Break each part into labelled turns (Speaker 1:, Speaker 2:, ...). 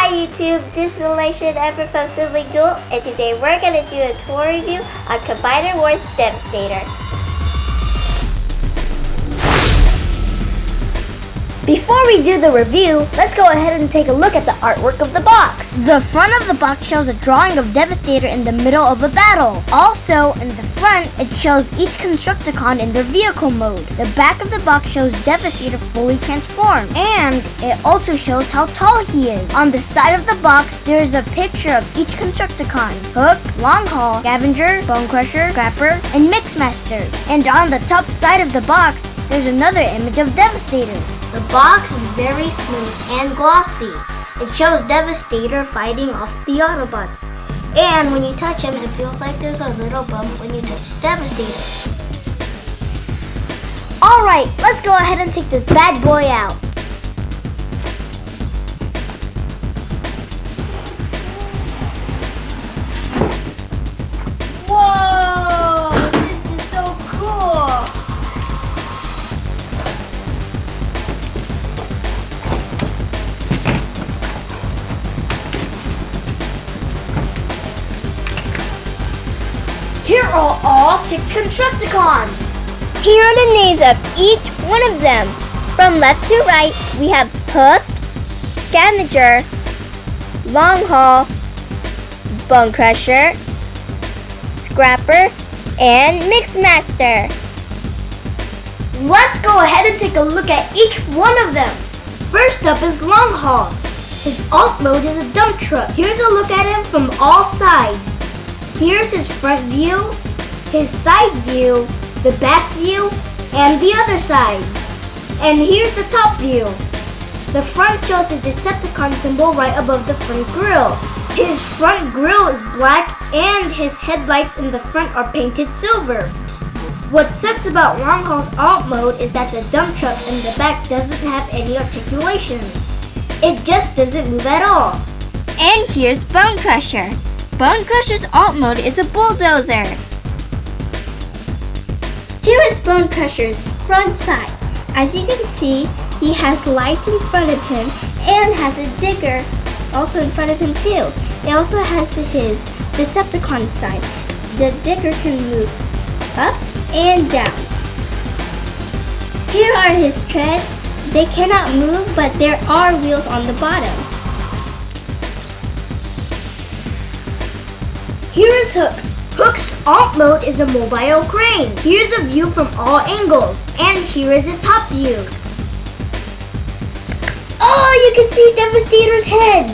Speaker 1: Hi YouTube, this is Leonards from Sibling Duel, and today we're going to do a tour review on Combiner Wars Devastator. Before we do the review, let's go ahead and take a look at the artwork of the box. The front of the box shows a drawing of Devastator in the middle of a battle. Also, in the front, it shows each Constructicon in their vehicle mode. The back of the box shows Devastator fully transformed, and it also shows how tall he is. On the side of the box, there is a picture of each Constructicon: Hook, Long Haul, Scavenger, Bonecrusher, Scrapper, and Mixmaster. And on the top side of the box, there's another image of Devastator. The box is very smooth and glossy. It shows Devastator fighting off the Autobots. And when you touch him, it feels like there's a little bump when you touch Devastator. Alright, let's go ahead and take this bad boy out. Whoa! This is so cool! Here are all 6 Constructicons. Here are the names of each one of them. From left to right, we have Hook, Scavenger, Long Haul, Bonecrusher, Scrapper, and Mixmaster. Let's go ahead and take a look at each one of them. First up is Long Haul. His alt mode is a dump truck. Here's a look at him from all sides. Here's his front view, his side view, the back view, and the other side. And here's the top view. The front shows the Decepticon symbol right above the front grille. His front grille is black and his headlights in the front are painted silver. What sucks about Long Haul's alt mode is that the dump truck in the back doesn't have any articulation. It just doesn't move at all. And here's Bonecrusher. Bonecrusher's alt mode is a bulldozer. Here is Bonecrusher's front side. As you can see, he has lights in front of him and has a digger also in front of him too. It also has his Decepticon side. The digger can move up and down. Here are his treads. They cannot move, but there are wheels on the bottom. Here is Hook. Hook's alt mode is a mobile crane. Here's a view from all angles. And here is his top view. Oh, you can see Devastator's head.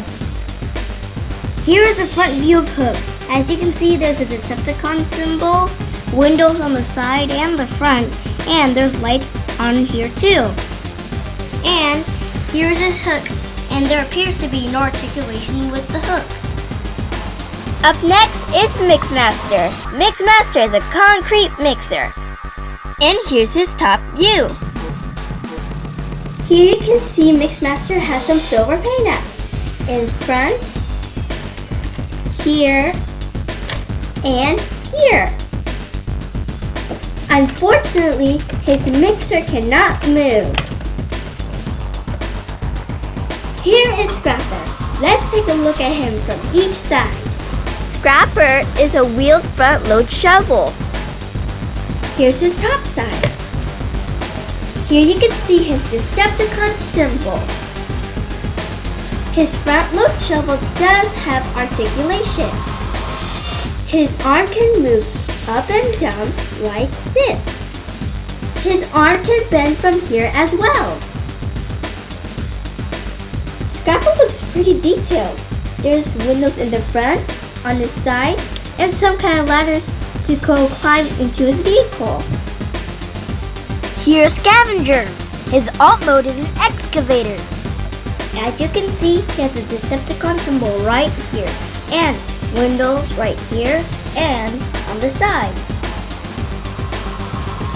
Speaker 1: Here is the front view of Hook. As you can see, there's a Decepticon symbol, windows on the side and the front, and there's lights on here too. And here's his Hook, and there appears to be no articulation with the Hook. Up next is Mixmaster. Mixmaster is a concrete mixer. And here's his top view. Here you can see Mixmaster has some silver paint apps in front, here, and here. Unfortunately, his mixer cannot move. Here is Scrapper. Let's take a look at him from each side. Scrapper is a wheeled front load shovel. Here's his top side. Here you can see his Decepticon symbol. His front load shovel does have articulation. His arm can move up and down like this. His arm can bend from here as well. Scrapper looks pretty detailed. There's windows in the front, on his side, and some kind of ladders to go climb into his vehicle. Here's Scavenger. His alt mode is an excavator. As you can see, he has a Decepticon symbol right here, and windows right here and on the side.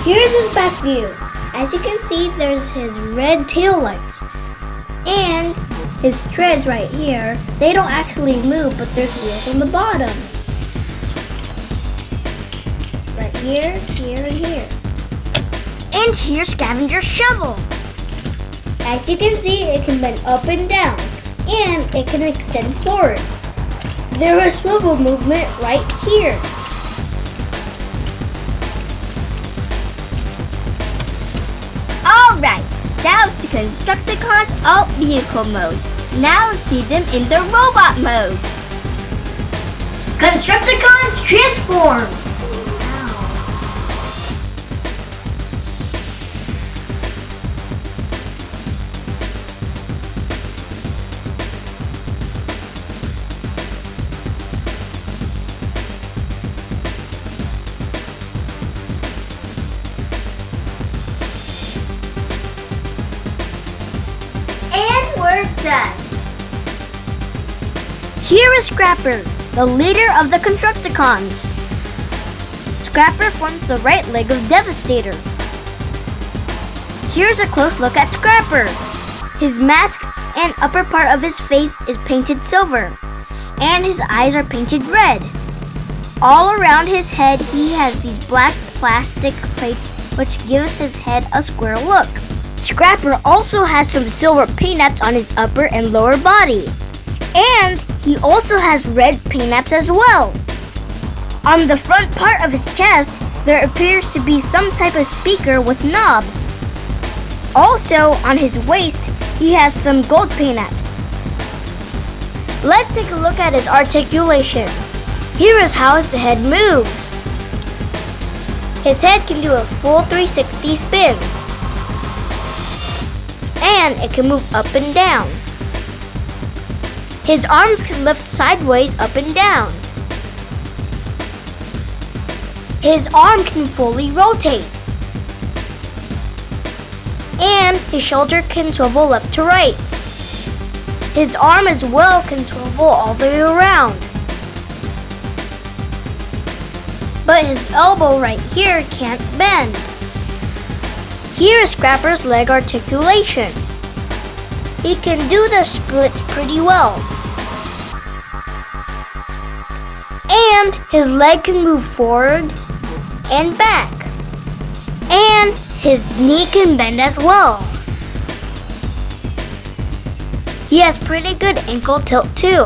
Speaker 1: Here's his back view. As you can see, there's his red tail lights. And his treads right here, they don't actually move, but there's wheels on the bottom. Right here, here, and here. And here's Scavenger's shovel. As you can see, it can bend up and down. and it can extend forward. There is swivel movement right here. Alright, that was the Constructicons alt vehicle mode. Now let's see them in the robot mode. Constructicons transform! And we're done. Here is Scrapper, the leader of the Constructicons. Scrapper forms the right leg of Devastator. Here's a close look at Scrapper. His mask and upper part of his face is painted silver, and his eyes are painted red. All around his head, he has these black plastic plates which gives his head a square look. Scrapper also has some silver paint-apps on his upper and lower body. And he also has red paint-apps as well. On the front part of his chest, there appears to be some type of speaker with knobs. Also, on his waist, he has some gold paint-apps. Let's take a look at his articulation. Here is how his head moves. His head can do a full 360 spin. And it can move up and down. His arms can lift sideways up and down. His arm can fully rotate. And his shoulder can swivel left to right. His arm as well can swivel all the way around. But his elbow right here can't bend. Here is Scrapper's leg articulation. He can do the splits pretty well. And his leg can move forward and back. And his knee can bend as well. He has pretty good ankle tilt too.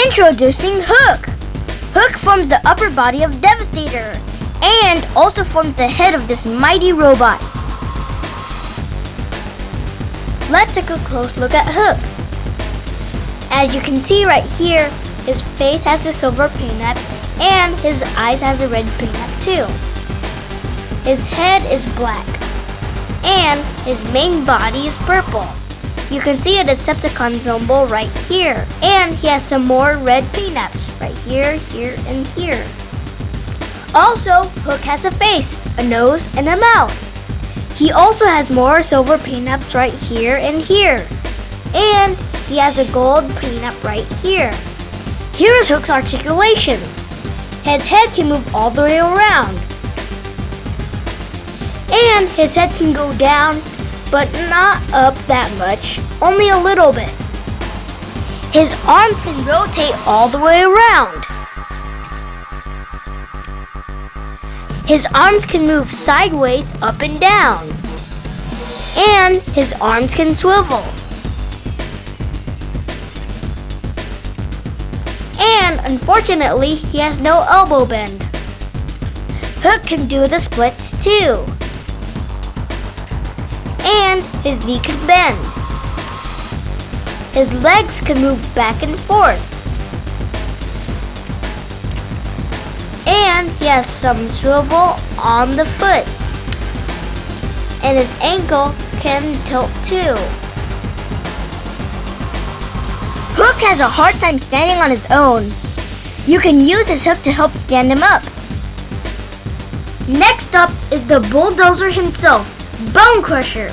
Speaker 1: Introducing Hook. Hook forms the upper body of Devastator and also forms the head of this mighty robot. Let's take a close look at Hook. As you can see right here, his face has a silver paint-app and his eyes has a red paint-app too. His head is black and his main body is purple. You can see a Decepticon symbol right here, and he has some more red paint-apps right here, here, and here. Also, Hook has a face, a nose, and a mouth. He also has more silver paint-apps right here and here. And he has a gold paint-app right here. Here is Hook's articulation. His head can move all the way around. And his head can go down, but not up that much, only a little bit. His arms can rotate all the way around. His arms can move sideways, up and down. And his arms can swivel. And unfortunately, he has no elbow bend. Hook can do the splits too. And his knee can bend. His legs can move back and forth. And he has some swivel on the foot. And his ankle can tilt too. Hook has a hard time standing on his own. You can use his hook to help stand him up. Next up is the bulldozer himself, Bonecrusher.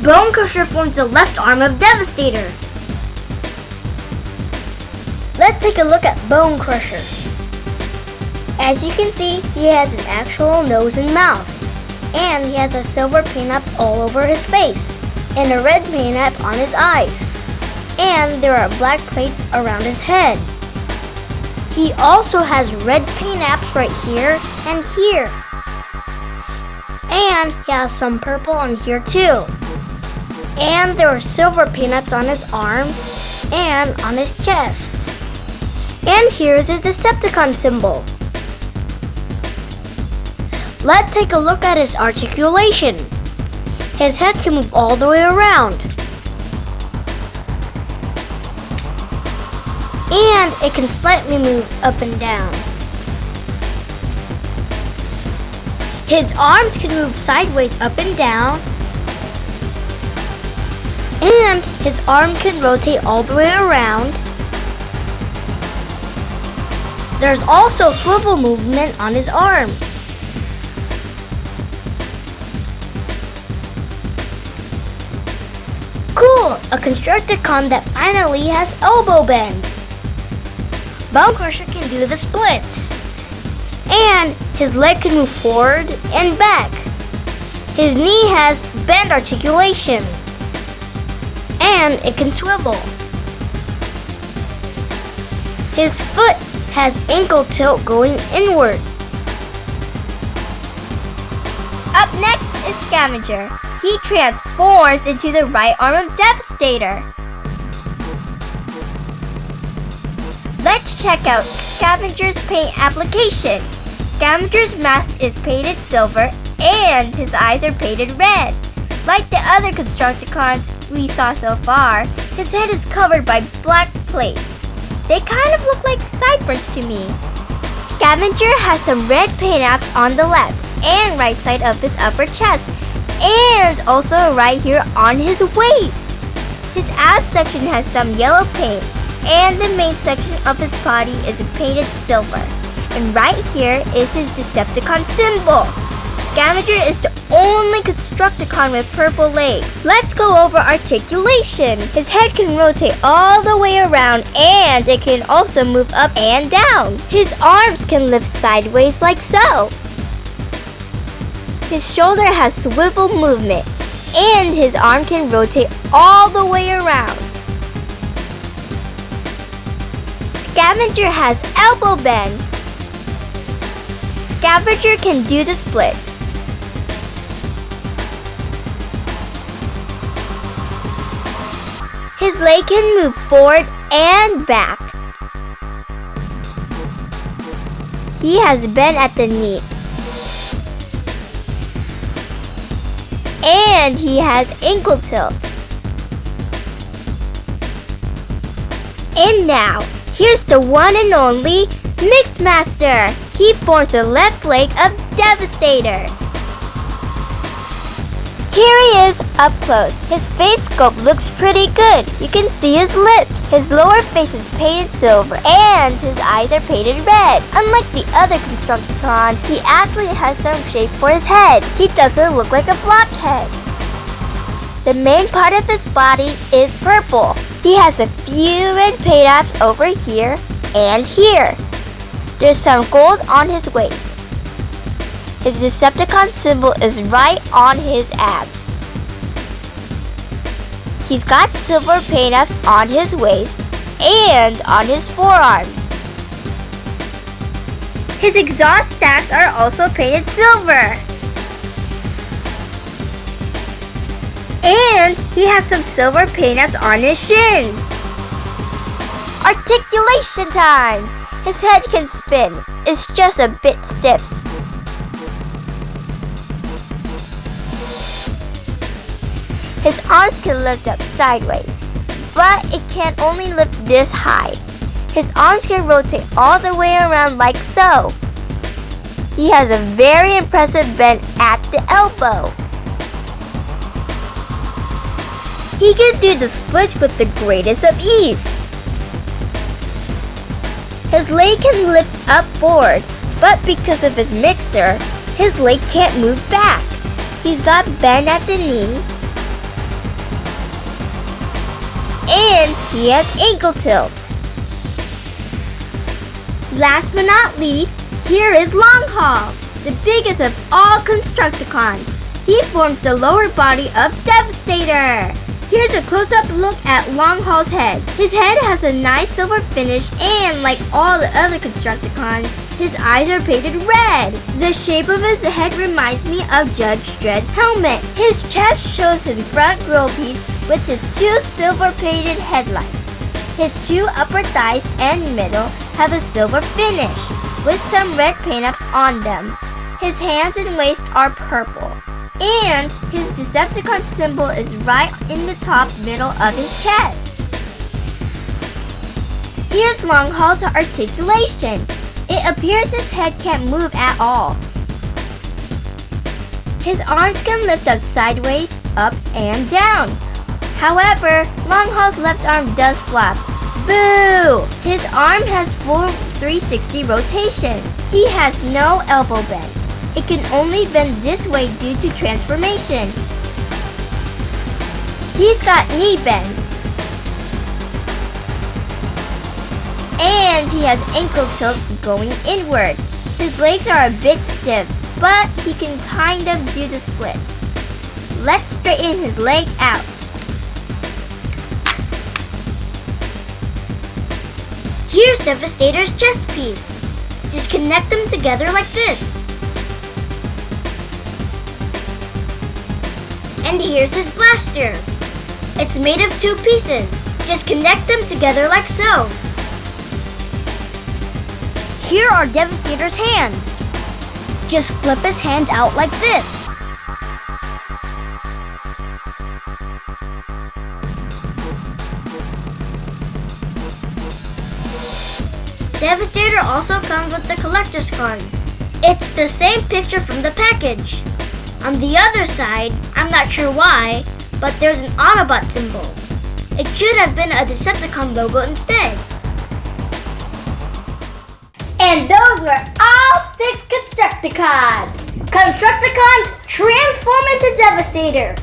Speaker 1: Bonecrusher forms the left arm of Devastator. Let's take a look at Bonecrusher. As you can see, he has an actual nose and mouth. And he has a silver paint-app all over his face. And a red paint-app on his eyes. And there are black plates around his head. He also has red paint-apps right here and here. And he has some purple on here too. And there are silver paint-ups on his arm and on his chest. And here's his Decepticon symbol. Let's take a look at his articulation. His head can move all the way around. And it can slightly move up and down. His arms can move sideways up and down. And his arm can rotate all the way around. There's also swivel movement on his arm. Cool! A Constructicon that finally has elbow bend. Bonecrusher can do the splits. And his leg can move forward and back. His knee has bend articulation. And it can swivel. His foot has ankle tilt going inward. Up next is Scavenger. He transforms into the right arm of Devastator. Let's check out Scavenger's paint application. Scavenger's mask is painted silver and his eyes are painted red. Like the other Constructicons we saw so far, his head is covered by black plates. They kind of look like sideburns to me. Scavenger has some red paint apps on the left and right side of his upper chest, and also right here on his waist. His abs section has some yellow paint, and the main section of his body is painted silver. And right here is his Decepticon symbol. Scavenger is the only Constructicon with purple legs. Let's go over articulation. His head can rotate all the way around and it can also move up and down. His arms can lift sideways like so. His shoulder has swivel movement and his arm can rotate all the way around. Scavenger has elbow bend. Scavenger can do the splits. His leg can move forward and back. He has bend at the knee. And he has ankle tilt. And now, here's the one and only Mixmaster. He forms the left leg of Devastator. Here he is up close. His face sculpt looks pretty good. You can see his lips. His lower face is painted silver and his eyes are painted red. Unlike the other Constructicons, he actually has some shape for his head. He doesn't look like a blockhead. The main part of his body is purple. He has a few red paint apps over here and here. There's some gold on his waist. His Decepticon symbol is right on his abs. He's got silver paint apps on his waist and on his forearms. His exhaust stacks are also painted silver. And he has some silver paint apps on his shins. Articulation time! His head can spin. It's just a bit stiff. His arms can lift up sideways, but it can only lift this high. His arms can rotate all the way around like so. He has a very impressive bend at the elbow. He can do the splits with the greatest of ease. His leg can lift up forward, but because of his mixer, his leg can't move back. He's got bend at the knee, and he has ankle tilts. Last but not least, here is Long Haul, the biggest of all Constructicons. He forms the lower body of Devastator. Here's a close-up look at Longhaul's head. His head has a nice silver finish and, like all the other Constructicons, his eyes are painted red. The shape of his head reminds me of Judge Dredd's helmet. His chest shows his front grill piece with his 2 silver-painted headlights. His 2 upper thighs and middle have a silver finish with some red paint-ups on them. His hands and waist are purple. And his Decepticon symbol is right in the top middle of his chest. Here's Longhaul's articulation. It appears his head can't move at all. His arms can lift up sideways, up, and down. However, Longhaul's left arm does flap. Boo! His arm has full 360 rotation. He has no elbow bend. It can only bend this way due to transformation. He's got knee bend. And he has ankle tilt going inward. His legs are a bit stiff, but he can kind of do the splits. Let's straighten his leg out. Here's Devastator's chest piece. Just connect them together like this. And here's his blaster. It's made of 2 pieces. Just connect them together like so. Here are Devastator's hands. Just flip his hands out like this. Devastator also comes with the collector's card. It's the same picture from the package. On the other side, I'm not sure why, but there's an Autobot symbol. It should have been a Decepticon logo instead. And those were all 6 Constructicons! Constructicons transform into Devastator!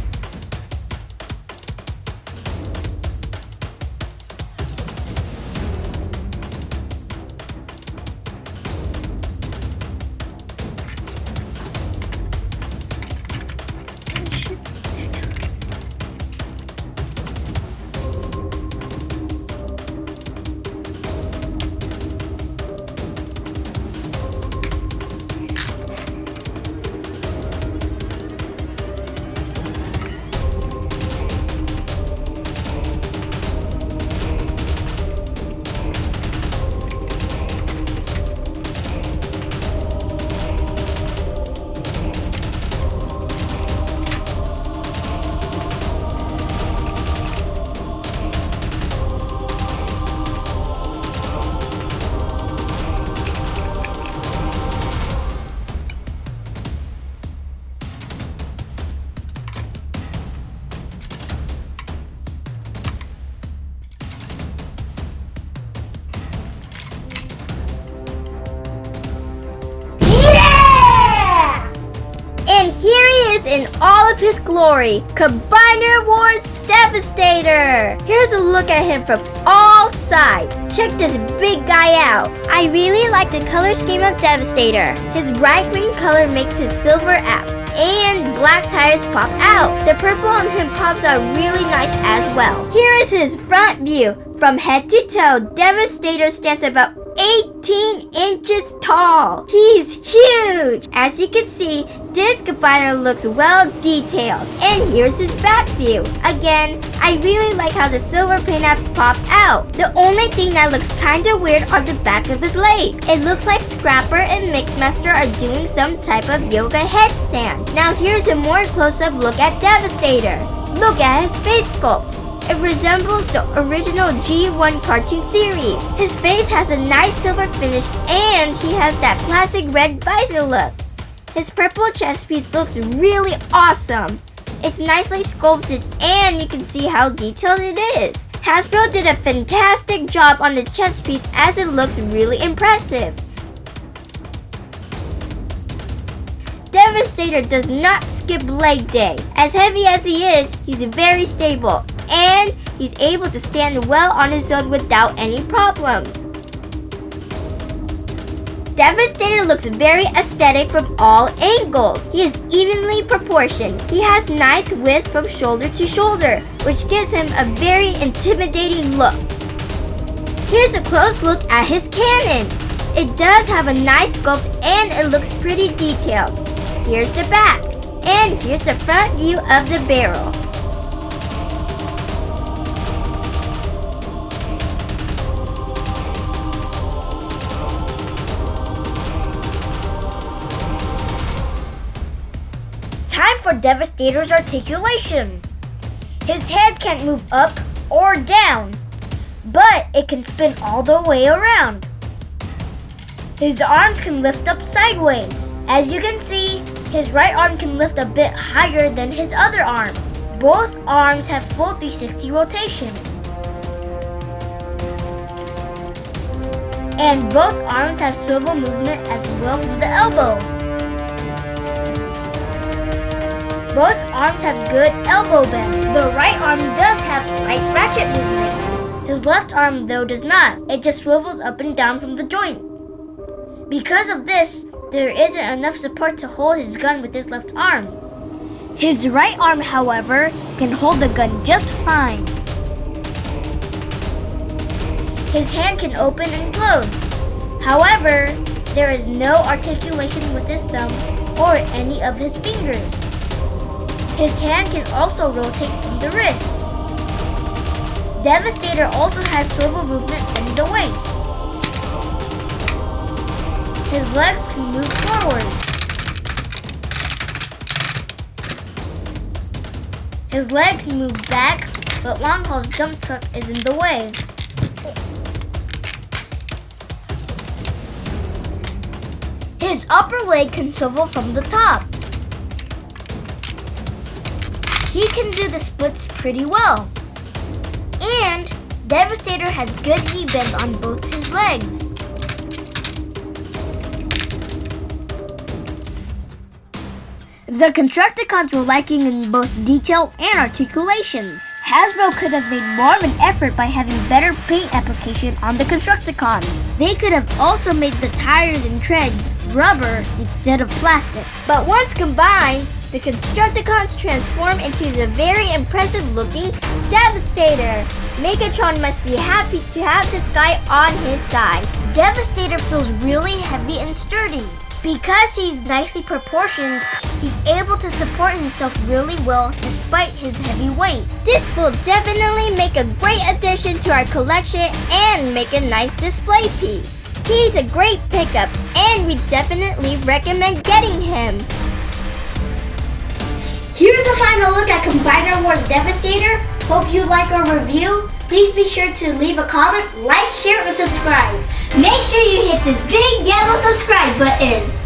Speaker 1: In all of his glory, Combiner Wars Devastator! Here's a look at him from all sides. Check this big guy out. I really like the color scheme of Devastator. His bright green color makes his silver abs and black tires pop out. The purple on him pops out really nice as well. Here is his front view. From head to toe, Devastator stands about 18 inches tall. He's huge! As you can see, this Combiner looks well detailed. And here's his back view. Again, I really like how the silver paint apps pop out. The only thing that looks kinda weird are the back of his leg. It looks like Scrapper and Mixmaster are doing some type of yoga headstand. Now here's a more close-up look at Devastator. Look at his face sculpt. It resembles the original G1 cartoon series. His face has a nice silver finish and he has that classic red visor look. His purple chest piece looks really awesome. It's nicely sculpted and you can see how detailed it is. Hasbro did a fantastic job on the chest piece as it looks really impressive. Devastator does not skip leg day. As heavy as he is, he's very stable. And he's able to stand well on his own without any problems. Devastator looks very aesthetic from all angles. He is evenly proportioned. He has nice width from shoulder to shoulder, which gives him a very intimidating look. Here's a close look at his cannon. It does have a nice sculpt and it looks pretty detailed. Here's the back, and here's the front view of the barrel. Time for Devastator's articulation. His head can't move up or down, but it can spin all the way around. His arms can lift up sideways. As you can see, his right arm can lift a bit higher than his other arm. Both arms have full 360 rotation. And both arms have swivel movement as well from the elbow. Both arms have good elbow bend. The right arm does have slight ratchet movement. His left arm though does not. It just swivels up and down from the joint. Because of this, there isn't enough support to hold his gun with his left arm. His right arm, however, can hold the gun just fine. His hand can open and close. However, there is no articulation with his thumb or any of his fingers. His hand can also rotate from the wrist. Devastator also has swivel movement from the waist. His legs can move forward. His leg can move back, but Longhaul's dump truck is in the way. His upper leg can swivel from the top. He can do the splits pretty well. And Devastator has good V-bend on both his legs. The Constructicons were lacking in both detail and articulation. Hasbro could have made more of an effort by having better paint application on the Constructicons. They could have also made the tires and tread rubber instead of plastic. But once combined, the Constructicons transform into the very impressive looking Devastator. Megatron must be happy to have this guy on his side. Devastator feels really heavy and sturdy. Because he's nicely proportioned, he's able to support himself really well despite his heavy weight. This will definitely make a great addition to our collection and make a nice display piece. He's a great pickup and we definitely recommend getting him. Here's a final look at Combiner Wars Devastator. Hope you like our review. Please be sure to leave a comment, like, share, and subscribe. Make sure you hit this big yellow subscribe button.